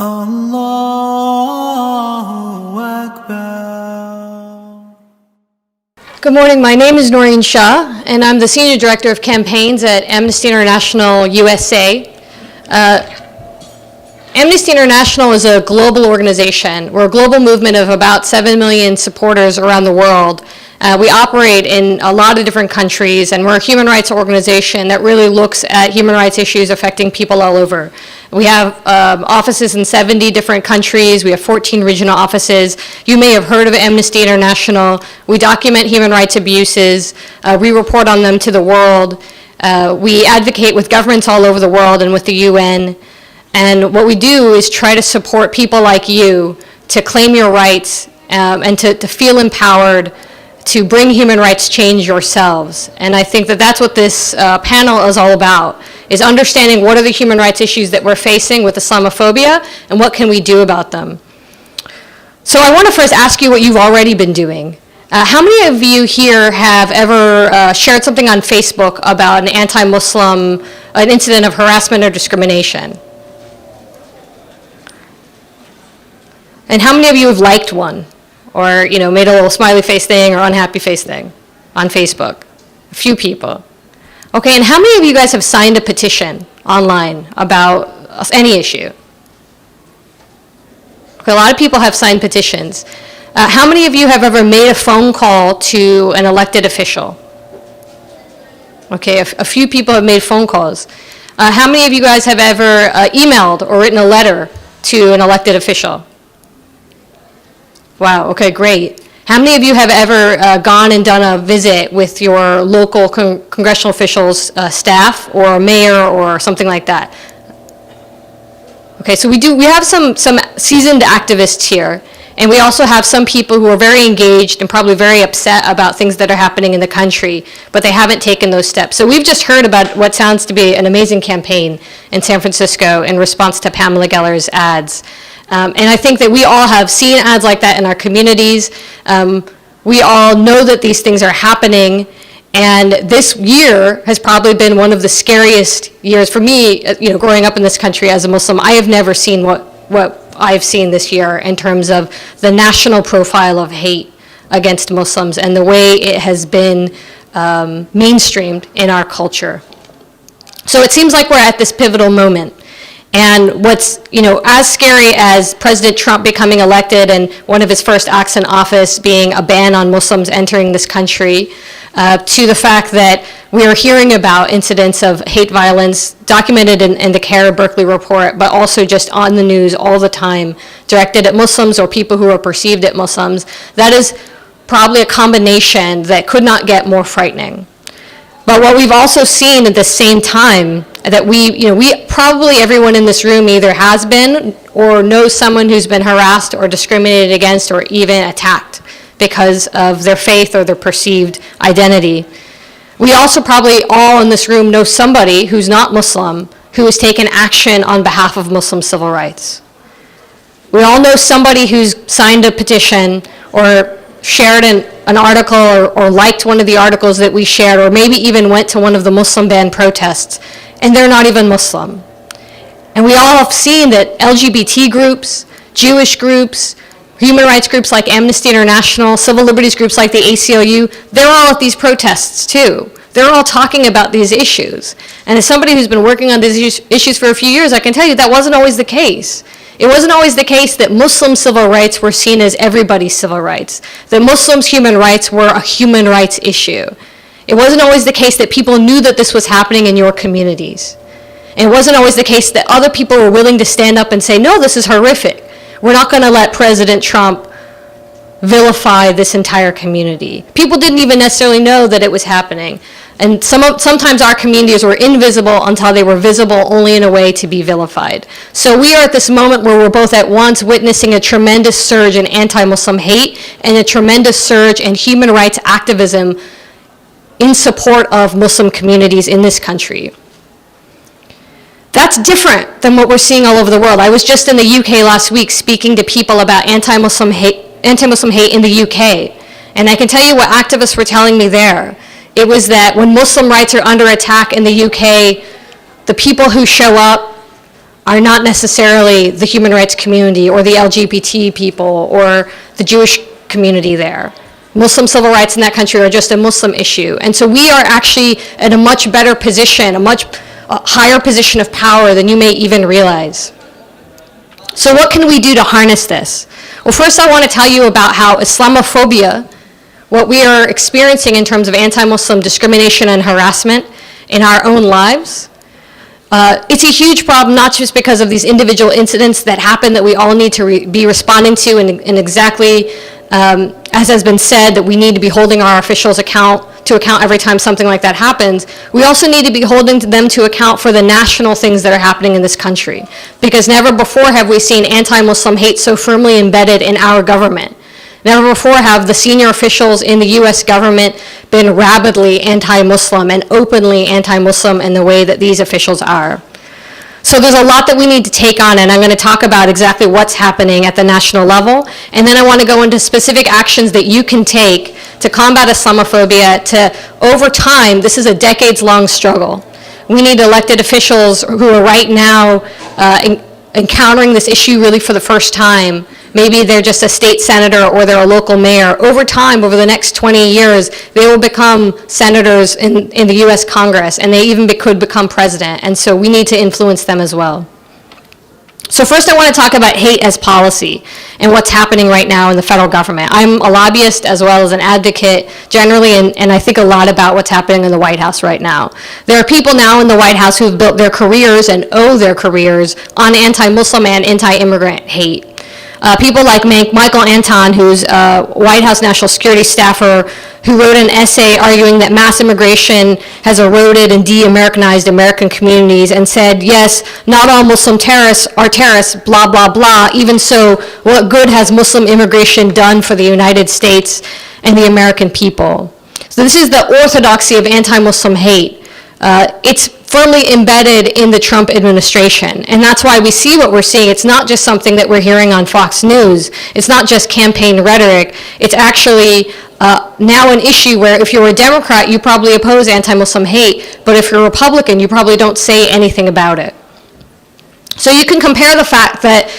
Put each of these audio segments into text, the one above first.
Allahu Akbar. Good morning, my name is Naureen Shah, and I'm the Senior Director of Campaigns at Amnesty International USA. Amnesty International is a global organization. We're a global movement of about 7 million supporters around the world. We operate in a lot of different countries, and we're a human rights organization that really looks at human rights issues affecting people all over. We have offices in 70 different countries. We have 14 regional offices. You may have heard of Amnesty International. We document human rights abuses. We report on them to the world. We advocate with governments all over the world and with the UN. And what we do is try to support people like you to claim your rights and to feel empowered to bring human rights change yourselves. And I think that that's what this panel is all about, is understanding what are the human rights issues that we're facing with Islamophobia and what can we do about them. So I want to first ask you what you've already been doing. How many of you here have ever shared something on Facebook about an anti-Muslim, an incident of harassment or discrimination? And how many of you have liked one? Or made a little smiley face thing or unhappy face thing on Facebook? A few people. Okay, and how many of you guys have signed a petition online about any issue? Okay, a lot of people have signed petitions. How many of you have ever made a phone call to an elected official? Okay, a few people have made phone calls. How many of you guys have ever emailed or written a letter to an elected official? Wow, okay, great. How many of you have ever gone and done a visit with your local congressional officials, staff, or a mayor, or something like that? Okay, so we have some seasoned activists here, and we also have some people who are very engaged and probably very upset about things that are happening in the country, but they haven't taken those steps. So we've just heard about what sounds to be an amazing campaign in San Francisco in response to Pamela Geller's ads. And I think that we all have seen ads like that in our communities. We all know that these things are happening, and this year has probably been one of the scariest years for me, growing up in this country as a Muslim. I have never seen what I've seen this year in terms of the national profile of hate against Muslims and the way it has been mainstreamed in our culture. So it seems like we're at this pivotal moment. And what's, as scary as President Trump becoming elected and one of his first acts in office being a ban on Muslims entering this country, to the fact that we are hearing about incidents of hate violence documented in the CARE Berkeley report, but also just on the news all the time, directed at Muslims or people who are perceived as Muslims, that is probably a combination that could not get more frightening. But what we've also seen at the same time, that we probably everyone in this room either has been or knows someone who's been harassed or discriminated against or even attacked because of their faith or their perceived identity. We also probably all in this room know somebody who's not Muslim who has taken action on behalf of Muslim civil rights. We all know somebody who's signed a petition or shared an article or liked one of the articles that we shared, or maybe even went to one of the Muslim ban protests, and they're not even Muslim. And we all have seen that LGBT groups, Jewish groups, human rights groups like Amnesty International, civil liberties groups like the ACLU, they're all at these protests too. They're all talking about these issues. And as somebody who's been working on these issues for a few years, I can tell you that wasn't always the case. It wasn't always the case that Muslim civil rights were seen as everybody's civil rights, that Muslims' human rights were a human rights issue. It wasn't always the case that people knew that this was happening in your communities. And it wasn't always the case that other people were willing to stand up and say, no, this is horrific. We're not going to let President Trump vilify this entire community. People didn't even necessarily know that it was happening. And sometimes our communities were invisible until they were visible only in a way to be vilified. So we are at this moment where we're both at once witnessing a tremendous surge in anti-Muslim hate and a tremendous surge in human rights activism in support of Muslim communities in this country. That's different than what we're seeing all over the world. I was just in the UK last week speaking to people about anti-Muslim hate in the UK. And I can tell you what activists were telling me there. It was that when Muslim rights are under attack in the UK, the people who show up are not necessarily the human rights community or the LGBT people or the Jewish community there. Muslim civil rights in that country are just a Muslim issue. And so we are actually in a much better position, a much higher position of power than you may even realize. So what can we do to harness this? Well, first I want to tell you about how Islamophobia, what we are experiencing in terms of anti-Muslim discrimination and harassment in our own lives, it's a huge problem, not just because of these individual incidents that happen that we all need to be responding to, and exactly as has been said, that we need to be holding our officials to account every time something like that happens. We also need to be holding them to account for the national things that are happening in this country, because never before have we seen anti-Muslim hate so firmly embedded in our government. Never before have the senior officials in the U.S. government been rabidly anti-Muslim and openly anti-Muslim in the way that these officials are. So there's a lot that we need to take on, and I'm going to talk about exactly what's happening at the national level, and then I want to go into specific actions that you can take to combat Islamophobia. Over time, this is a decades-long struggle. We need elected officials who are right now encountering this issue really for the first time. Maybe they're just a state senator or they're a local mayor. Over time, over the next 20 years, they will become senators in the U.S. Congress, and they even could become president. And so we need to influence them as well. So first I want to talk about hate as policy and what's happening right now in the federal government. I'm a lobbyist as well as an advocate generally, and I think a lot about what's happening in the White House right now. There are people now in the White House who've built their careers and owe their careers on anti-Muslim and anti-immigrant hate. People like Michael Anton, who's a White House national security staffer, who wrote an essay arguing that mass immigration has eroded and de-Americanized American communities, and said, yes, not all Muslim terrorists are terrorists, blah, blah, blah. Even so, what good has Muslim immigration done for the United States and the American people? So this is the orthodoxy of anti-Muslim hate. It's firmly embedded in the Trump administration. And that's why we see what we're seeing. It's not just something that we're hearing on Fox News. It's not just campaign rhetoric. It's actually now an issue where if you're a Democrat, you probably oppose anti-Muslim hate, but if you're a Republican, you probably don't say anything about it. So you can compare the fact that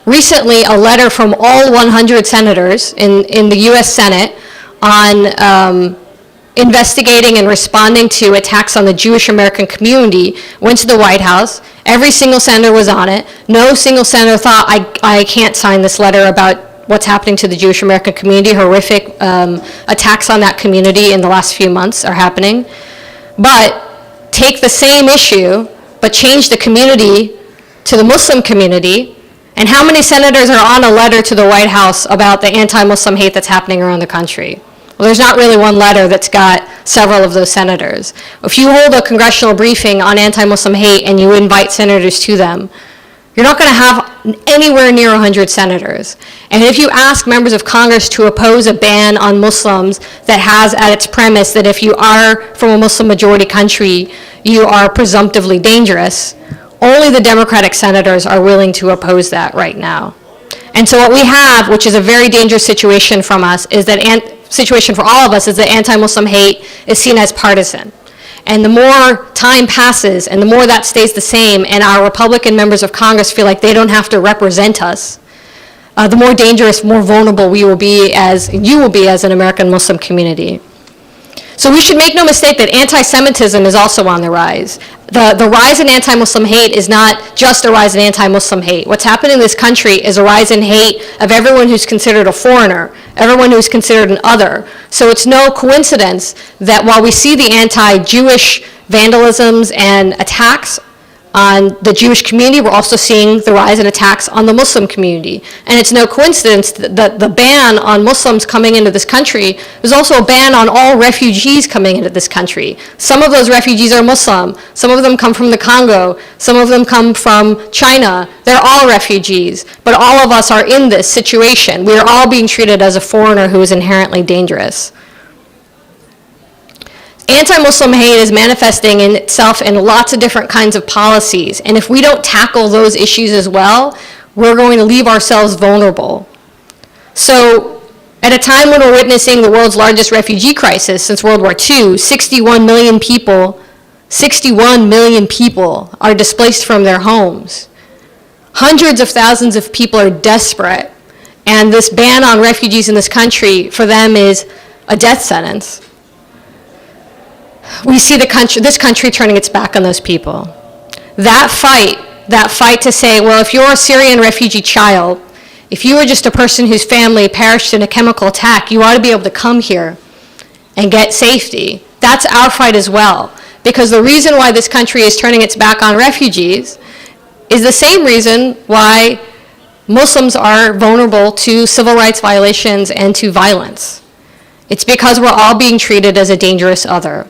recently a letter from all 100 senators in the U.S. Senate on investigating and responding to attacks on the Jewish American community went to the White House. Every single senator was on it. No single senator thought, I can't sign this letter about what's happening to the Jewish American community. Horrific attacks on that community in the last few months are happening. But take the same issue, but change the community to the Muslim community, and how many senators are on a letter to the White House about the anti-Muslim hate that's happening around the country? Well, there's not really one letter that's got several of those senators. If you hold a congressional briefing on anti-Muslim hate and you invite senators to them, you're not going to have anywhere near 100 senators. And if you ask members of Congress to oppose a ban on Muslims that has at its premise that if you are from a Muslim majority country, you are presumptively dangerous, only the Democratic senators are willing to oppose that right now. And so what we have, which is a very dangerous situation from us, is that situation for all of us is that anti-Muslim hate is seen as partisan. And the more time passes and the more that stays the same and our Republican members of Congress feel like they don't have to represent us, the more dangerous, more vulnerable we will be as, you will be as an American Muslim community. So we should make no mistake that anti-Semitism is also on the rise. The rise in anti-Muslim hate is not just a rise in anti-Muslim hate. What's happening in this country is a rise in hate of everyone who's considered a foreigner, everyone who's considered an other. So it's no coincidence that while we see the anti-Jewish vandalisms and attacks on the Jewish community, we're also seeing the rise in attacks on the Muslim community. And it's no coincidence that the ban on Muslims coming into this country is also a ban on all refugees coming into this country. Some of those refugees are Muslim. Some of them come from the Congo. Some of them come from China. They're all refugees. But all of us are in this situation. We are all being treated as a foreigner who is inherently dangerous. Anti-Muslim hate is manifesting in itself in lots of different kinds of policies. And if we don't tackle those issues as well, we're going to leave ourselves vulnerable. So at a time when we're witnessing the world's largest refugee crisis since World War II, 61 million people 61 million people are displaced from their homes. Hundreds of thousands of people are desperate. And this ban on refugees in this country, for them, is a death sentence. We see this country turning its back on those people. That fight to say, well, if you're a Syrian refugee child, if you were just a person whose family perished in a chemical attack, you ought to be able to come here and get safety. That's our fight as well. Because the reason why this country is turning its back on refugees is the same reason why Muslims are vulnerable to civil rights violations and to violence. It's because we're all being treated as a dangerous other.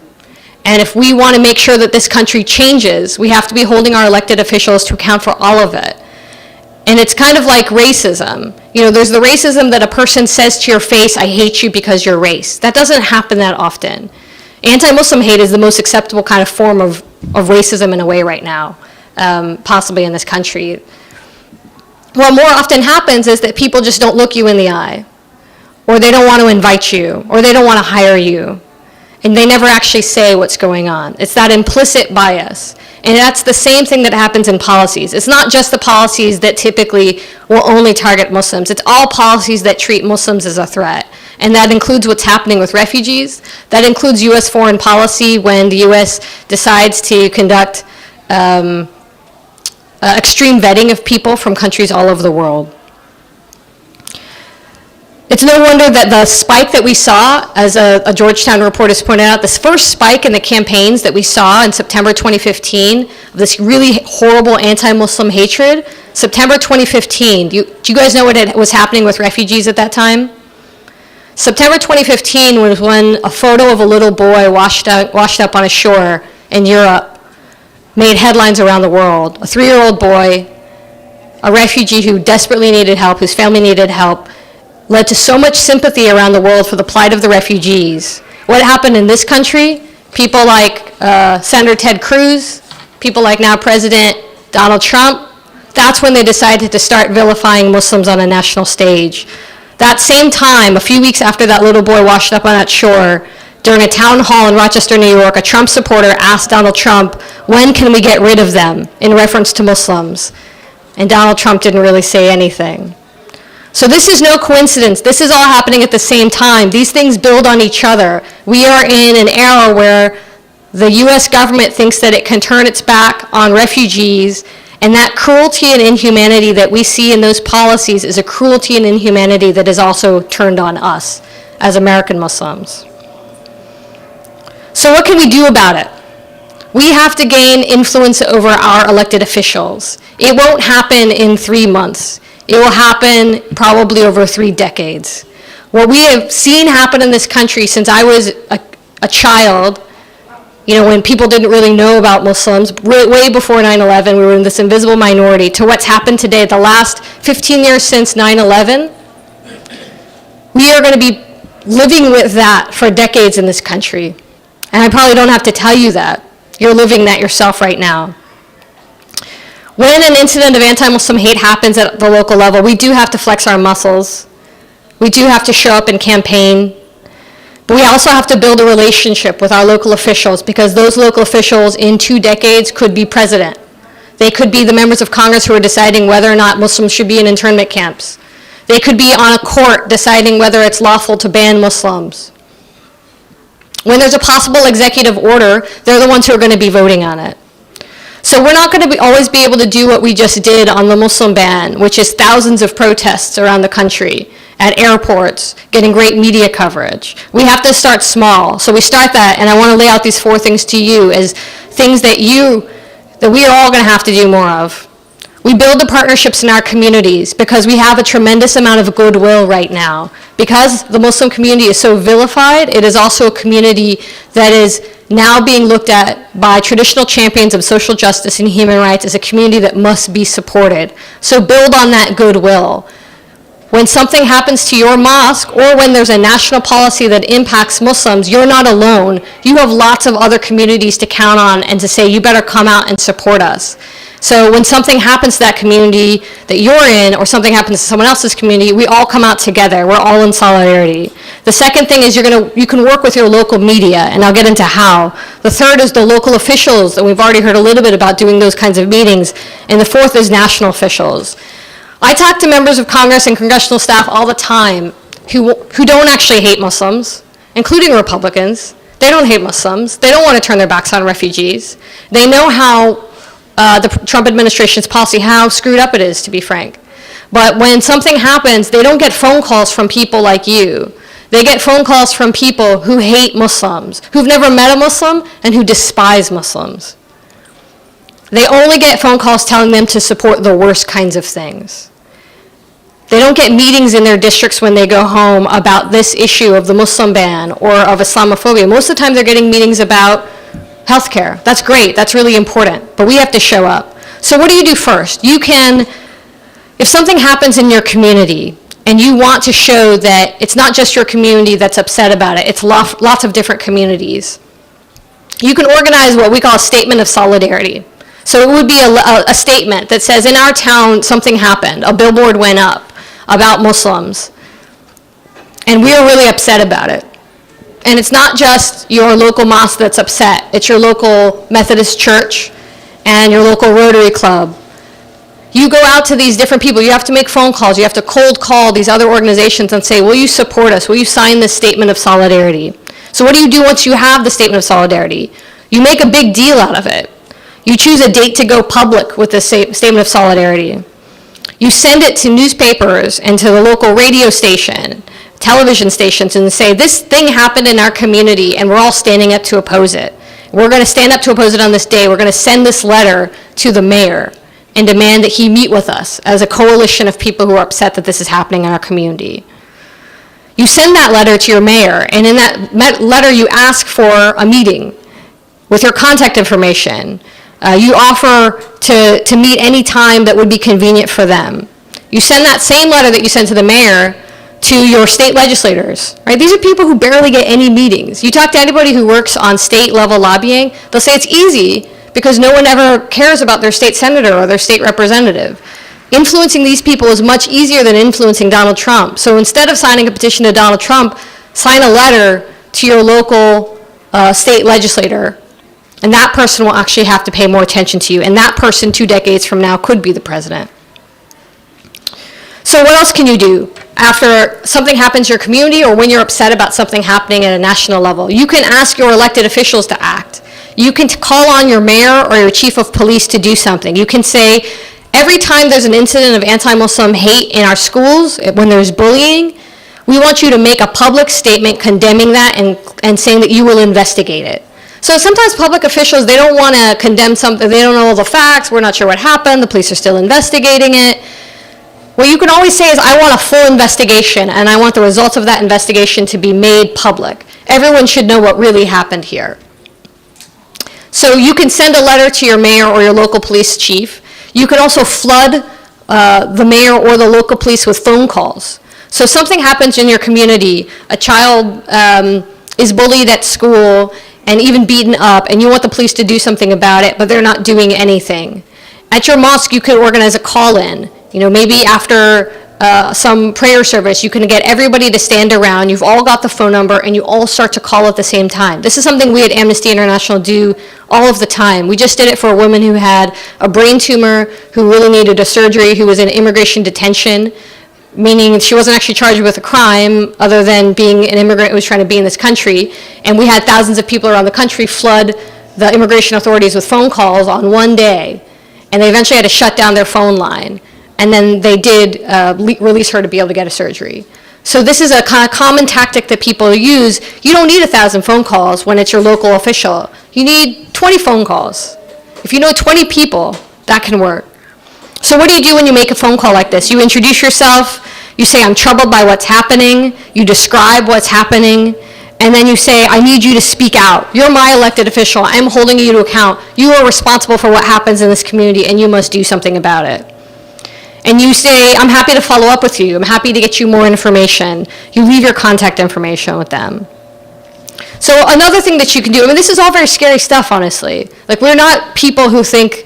And if we want to make sure that this country changes, we have to be holding our elected officials to account for all of it. And it's kind of like racism. You know, there's the racism that a person says to your face, I hate you because you're race. That doesn't happen that often. Anti-Muslim hate is the most acceptable kind of form of racism in a way right now, possibly in this country. What more often happens is that people just don't look you in the eye, or they don't want to invite you, or they don't want to hire you, and they never actually say what's going on. It's that implicit bias. And that's the same thing that happens in policies. It's not just the policies that typically will only target Muslims. It's all policies that treat Muslims as a threat. And that includes what's happening with refugees. That includes U.S. foreign policy when the U.S. decides to conduct extreme vetting of people from countries all over the world. It's no wonder that the spike that we saw, as a Georgetown report has pointed out, this first spike in the campaigns that we saw in September 2015, of this really horrible anti-Muslim hatred, September 2015, do you guys know what was happening with refugees at that time? September 2015 was when a photo of a little boy washed up on a shore in Europe made headlines around the world. A 3-year-old boy, a refugee who desperately needed help, whose family needed help, led to so much sympathy around the world for the plight of the refugees. What happened in this country? People like Senator Ted Cruz, people like now President Donald Trump, that's when they decided to start vilifying Muslims on a national stage. That same time, a few weeks after that little boy washed up on that shore, during a town hall in Rochester, New York, a Trump supporter asked Donald Trump, when can we get rid of them, in reference to Muslims? And Donald Trump didn't really say anything. So this is no coincidence. This is all happening at the same time. These things build on each other. We are in an era where the U.S. government thinks that it can turn its back on refugees, and that cruelty and inhumanity that we see in those policies is a cruelty and inhumanity that is also turned on us as American Muslims. So what can we do about it? We have to gain influence over our elected officials. It won't happen in 3 months. It will happen probably over 3 decades. What we have seen happen in this country since I was a child, you know, when people didn't really know about Muslims, way before 9/11, we were in this invisible minority, to what's happened today, the last 15 years since 9/11, we are going to be living with that for decades in this country. And I probably don't have to tell you that. You're living that yourself right now. When an incident of anti-Muslim hate happens at the local level, we do have to flex our muscles. We do have to show up and campaign. But we also have to build a relationship with our local officials, because those local officials in 2 decades could be president. They could be the members of Congress who are deciding whether or not Muslims should be in internment camps. They could be on a court deciding whether it's lawful to ban Muslims. When there's a possible executive order, they're the ones who are going to be voting on it. So we're not going to always be able to do what we just did on the Muslim ban, which is thousands of protests around the country, at airports, getting great media coverage. We have to start small. So we start that, and I want to lay out these 4 things to you as things that we are all going to have to do more of. We build the partnerships in our communities because we have a tremendous amount of goodwill right now. Because the Muslim community is so vilified, it is also a community that is now being looked at by traditional champions of social justice and human rights as a community that must be supported. So build on that goodwill. When something happens to your mosque, or when there's a national policy that impacts Muslims, you're not alone. You have lots of other communities to count on and to say, you better come out and support us. So when something happens to that community that you're in, or something happens to someone else's community, we all come out together. We're all in solidarity. The second thing is you can work with your local media, and I'll get into how. The third is the local officials, and we've already heard a little bit about doing those kinds of meetings. And the fourth is national officials. I talk to members of Congress and congressional staff all the time who don't actually hate Muslims, including Republicans. They don't hate Muslims. They don't want to turn their backs on refugees. They know how the Trump administration's policy, how screwed up it is, to be frank. But when something happens, they don't get phone calls from people like you. They get phone calls from people who hate Muslims, who've never met a Muslim, and who despise Muslims. They only get phone calls telling them to support the worst kinds of things. They don't get meetings in their districts when they go home about this issue of the Muslim ban or of Islamophobia. Most of the time they're getting meetings about healthcare. That's great, that's really important, but we have to show up. So what do you do first? You can, if something happens in your community and you want to show that it's not just your community that's upset about it, it's lots of different communities, you can organize what we call a statement of solidarity. So it would be a statement that says, in our town something happened, a billboard went up about Muslims, and we are really upset about it. And it's not just your local mosque that's upset, it's your local Methodist church and your local Rotary Club. You go out to these different people, you have to make phone calls, you have to cold call these other organizations and say, will you support us? Will you sign this statement of solidarity? So what do you do once you have the statement of solidarity? You make a big deal out of it. You choose a date to go public with the statement of solidarity. You send it to newspapers and to the local radio station, television stations, and say, this thing happened in our community and we're all standing up to oppose it. We're going to stand up to oppose it on this day. We're going to send this letter to the mayor and demand that he meet with us as a coalition of people who are upset that this is happening in our community. You send that letter to your mayor, and in that letter you ask for a meeting with your contact information. You offer to meet any time that would be convenient for them. You send that same letter that you send to the mayor to your state legislators, right? These are people who barely get any meetings. You talk to anybody who works on state level lobbying, they'll say it's easy because no one ever cares about their state senator or their state representative. Influencing these people is much easier than influencing Donald Trump. So instead of signing a petition to Donald Trump, sign a letter to your local state legislator, and that person will actually have to pay more attention to you, and that person 2 decades from now could be the president. So what else can you do? After something happens in your community or when you're upset about something happening at a national level, you can ask your elected officials to act. You can call on your mayor or your chief of police to do something. You can say, every time there's an incident of anti-Muslim hate in our schools, when there's bullying, we want you to make a public statement condemning that and saying that you will investigate it. So sometimes public officials, they don't want to condemn something, they don't know all the facts, we're not sure what happened, the police are still investigating it. What you can always say is, I want a full investigation, and I want the results of that investigation to be made public. Everyone should know what really happened here. So you can send a letter to your mayor or your local police chief. You can also flood the mayor or the local police with phone calls. So something happens in your community, a child is bullied at school and even beaten up, and you want the police to do something about it, but they're not doing anything. At your mosque, you could organize a call-in. You know, maybe after some prayer service, you can get everybody to stand around, you've all got the phone number, and you all start to call at the same time. This is something we at Amnesty International do all of the time. We just did it for a woman who had a brain tumor, who really needed a surgery, who was in immigration detention, meaning she wasn't actually charged with a crime other than being an immigrant who was trying to be in this country. And we had thousands of people around the country flood the immigration authorities with phone calls on one day. And they eventually had to shut down their phone line. And then they did release her to be able to get a surgery. So this is a kind of common tactic that people use. You don't need 1,000 phone calls when it's your local official. You need 20 phone calls. If you know 20 people, that can work. So what do you do when you make a phone call like this? You introduce yourself, you say, I'm troubled by what's happening, you describe what's happening, and then you say, I need you to speak out. You're my elected official, I'm holding you to account. You are responsible for what happens in this community, and you must do something about it. And you say, I'm happy to follow up with you, I'm happy to get you more information. You leave your contact information with them. So another thing that you can do, I mean, this is all very scary stuff, honestly. Like, we're not people who think,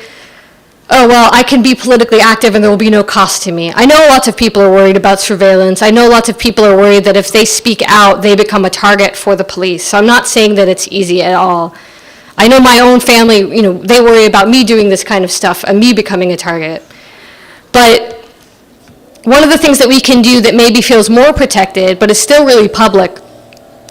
oh, well, I can be politically active and there will be no cost to me. I know lots of people are worried about surveillance. I know lots of people are worried that if they speak out, they become a target for the police. So I'm not saying that it's easy at all. I know my own family, you know, they worry about me doing this kind of stuff and me becoming a target. But one of the things that we can do that maybe feels more protected, but is still really public,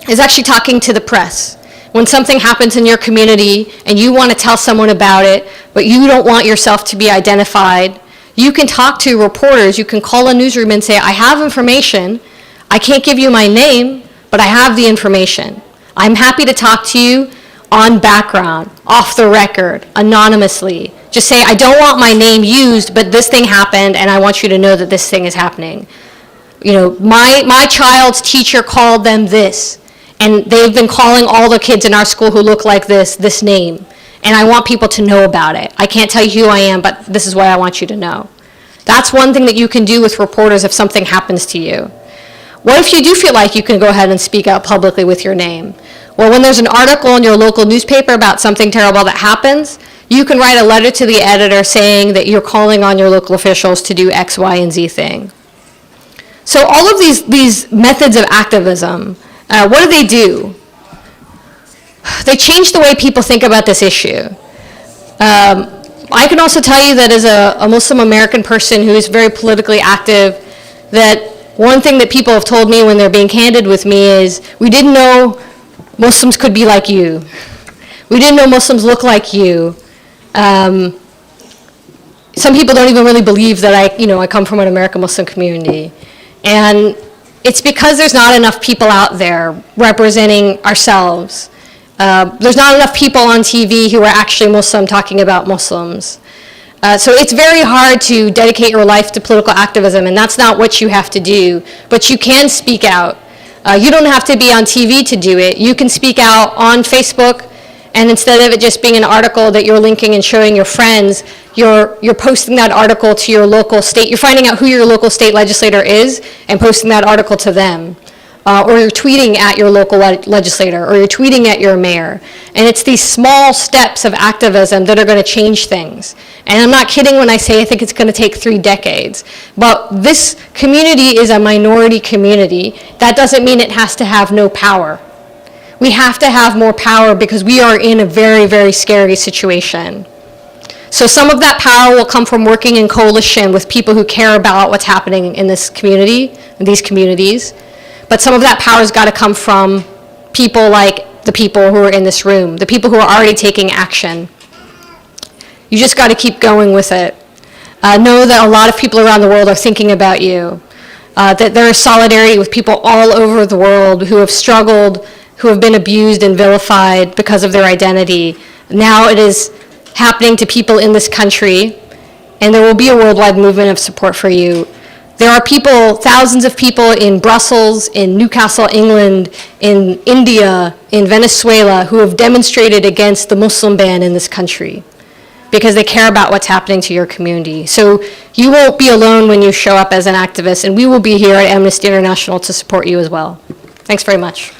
is actually talking to the press. When something happens in your community and you want to tell someone about it, but you don't want yourself to be identified, you can talk to reporters. You can call a newsroom and say, I have information. I can't give you my name, but I have the information. I'm happy to talk to you on background, off the record, anonymously. Just say, I don't want my name used, but this thing happened, and I want you to know that this thing is happening. You know, my child's teacher called them this, and they've been calling all the kids in our school who look like this name, and I want people to know about it. I can't tell you who I am, but this is what I want you to know. That's one thing that you can do with reporters if something happens to you. What if you do feel like you can go ahead and speak out publicly with your name? Well, when there's an article in your local newspaper about something terrible that happens, you can write a letter to the editor saying that you're calling on your local officials to do X, Y, and Z thing. So all of these methods of activism, what do? They change the way people think about this issue. I can also tell you that as a Muslim American person who is very politically active, that one thing that people have told me when they're being candid with me is, we didn't know Muslims could be like you. We didn't know Muslims look like you. Some people don't even really believe that I come from an American Muslim community. And it's because there's not enough people out there representing ourselves. There's not enough people on TV who are actually Muslim talking about Muslims. So it's very hard to dedicate your life to political activism, and that's not what you have to do. But you can speak out. You don't have to be on TV to do it. You can speak out on Facebook, and instead of it just being an article that you're linking and showing your friends, you're posting that article to your local state. You're finding out who your local state legislator is and posting that article to them. Or you're tweeting at your local legislator, or you're tweeting at your mayor. And it's these small steps of activism that are going to change things. And I'm not kidding when I say I think it's going to take 3 decades. But this community is a minority community. That doesn't mean it has to have no power. We have to have more power because we are in a very, very scary situation. So some of that power will come from working in coalition with people who care about what's happening in this community, in these communities. But some of that power has got to come from people like the people who are in this room, the people who are already taking action. You just got to keep going with it. Know that a lot of people around the world are thinking about you, that there is solidarity with people all over the world who have struggled, who have been abused and vilified because of their identity. Now it is happening to people in this country, and there will be a worldwide movement of support for you. There are people, thousands of people in Brussels, in Newcastle, England, in India, in Venezuela, who have demonstrated against the Muslim ban in this country because they care about what's happening to your community. So you won't be alone when you show up as an activist, and we will be here at Amnesty International to support you as well. Thanks very much.